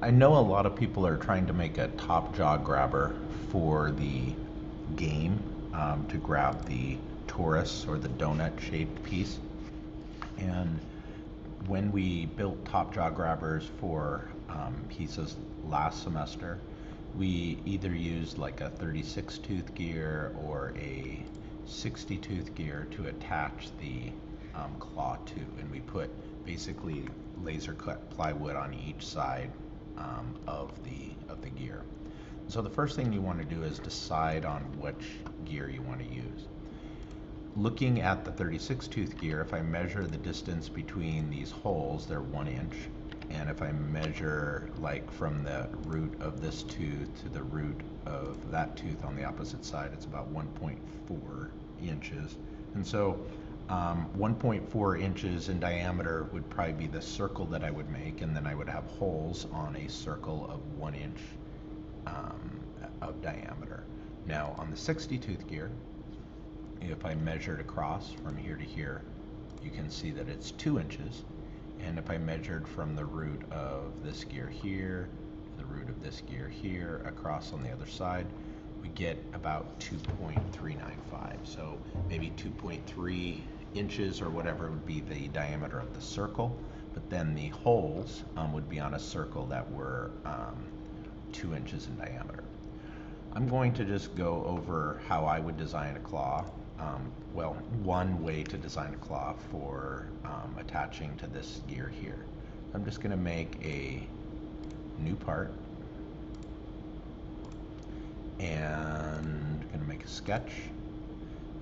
I know a lot of people are trying to make a top jaw grabber for the game to grab the torus or the donut shaped piece. And when we built top jaw grabbers for pieces last semester, we either used like a 36 tooth gear or a 60 tooth gear to attach the claw to, and we put basically laser cut plywood on each side of the gear. So the first thing you want to do is decide on which gear you want to use. Looking at the 36 tooth gear, if I measure the distance between these holes, they're 1 inch. And if I measure like from the root of this tooth to the root of that tooth on the opposite side, it's about 1.4 inches. And so 1.4 inches in diameter would probably be the circle that I would make, and then I would have holes on a circle of 1 inch of diameter. Now on the 60 tooth gear, if I measured across from here to here, you can see that it's 2 inches. And if I measured from the root of this gear here, the root of this gear here, across on the other side, we get about 2.395. So maybe 2.3 inches or whatever would be the diameter of the circle. But then the holes would be on a circle that were 2 inches in diameter. I'm going to just go over how I would design a claw. Well, one way to design a claw for attaching to this gear here. I'm just going to make a new part and going to make a sketch.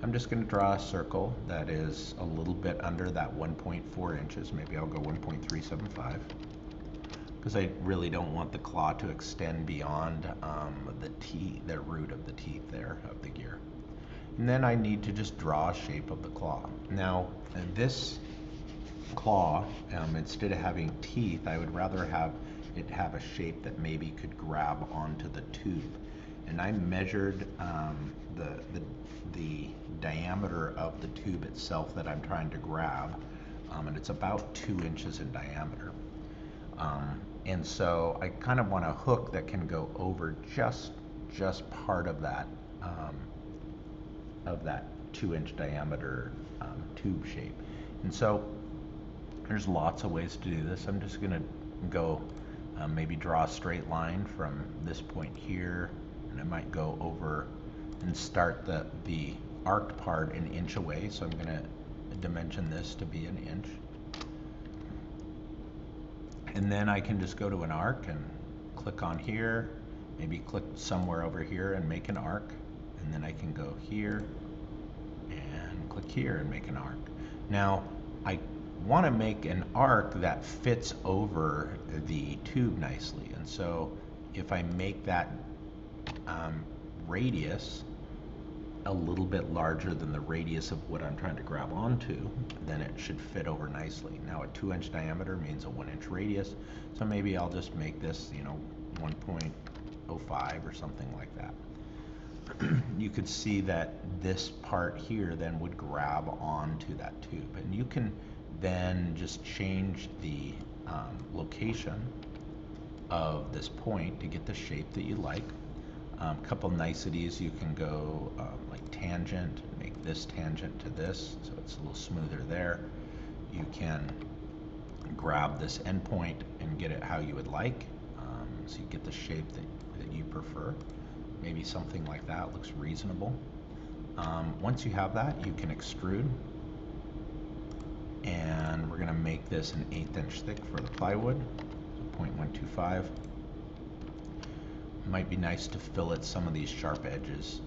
I'm just going to draw a circle that is a little bit under that 1.4 inches. Maybe I'll go 1.375 because I really don't want the claw to extend beyond the root of the teeth there of the gear. And then I need to just draw a shape of the claw. Now, this claw, instead of having teeth, I would rather have it have a shape that maybe could grab onto the tube. And I measured the diameter of the tube itself that I'm trying to grab, and it's about 2 inches in diameter. And so I kind of want a hook that can go over just part of that 2 inch diameter tube shape. And so there's lots of ways to do this. I'm just going to go maybe draw a straight line from this point here, and I might go over and start the arced part an inch away. So I'm going to dimension this to be 1 inch. And then I can just go to an arc and click on here, maybe click somewhere over here and make an arc. And then I can go here and click here and make an arc. Now, I want to make an arc that fits over the tube nicely. And so if I make that radius a little bit larger than the radius of what I'm trying to grab onto, then it should fit over nicely. Now a 2 inch diameter means a 1 inch radius, so maybe I'll just make this 1.05 or something like that. You could see that this part here then would grab onto that tube, and you can then just change the location of this point to get the shape that you like. A couple niceties, you can go like tangent, make this tangent to this so it's a little smoother there. You can grab this endpoint and get it how you would like, so you get the shape that you prefer. Maybe something like that looks reasonable. Once you have that, you can extrude, and we're going to make this an 1/8 inch thick for the plywood, so 0.125. Might be nice to fillet some of these sharp edges.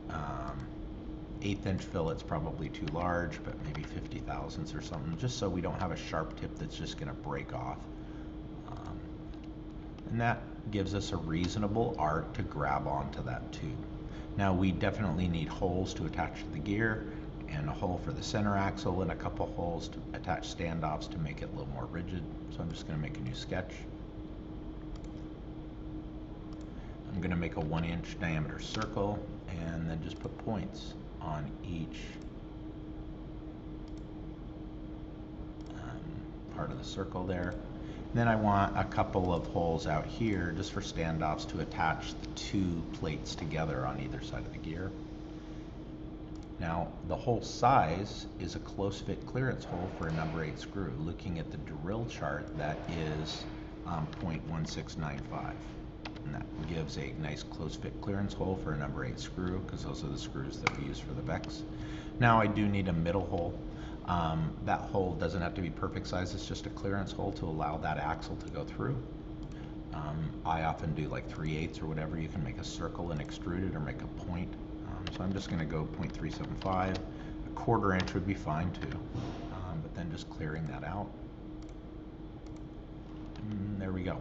1/8 inch fillet's probably too large, but maybe 50 thousandths or something, just so we don't have a sharp tip that's just going to break off. And that gives us a reasonable arc to grab onto that tube. Now we definitely need holes to attach to the gear, and a hole for the center axle, and a couple holes to attach standoffs to make it a little more rigid. So I'm just going to make a new sketch. I'm going to make a 1 inch diameter circle and then just put points on each part of the circle there. Then I want a couple of holes out here just for standoffs to attach the two plates together on either side of the gear. Now, the hole size is a close fit clearance hole for a number 8 screw. Looking at the drill chart, that is 0.1695. And that gives a nice close fit clearance hole for a number 8 screw, because those are the screws that we use for the Vex. Now I do need a middle hole. That hole doesn't have to be perfect size, it's just a clearance hole to allow that axle to go through. I often do like 3/8 or whatever. You can make a circle and extrude it or make a point. So I'm just going to go 0.375. A 1/4 inch would be fine too, but then just clearing that out. And there we go.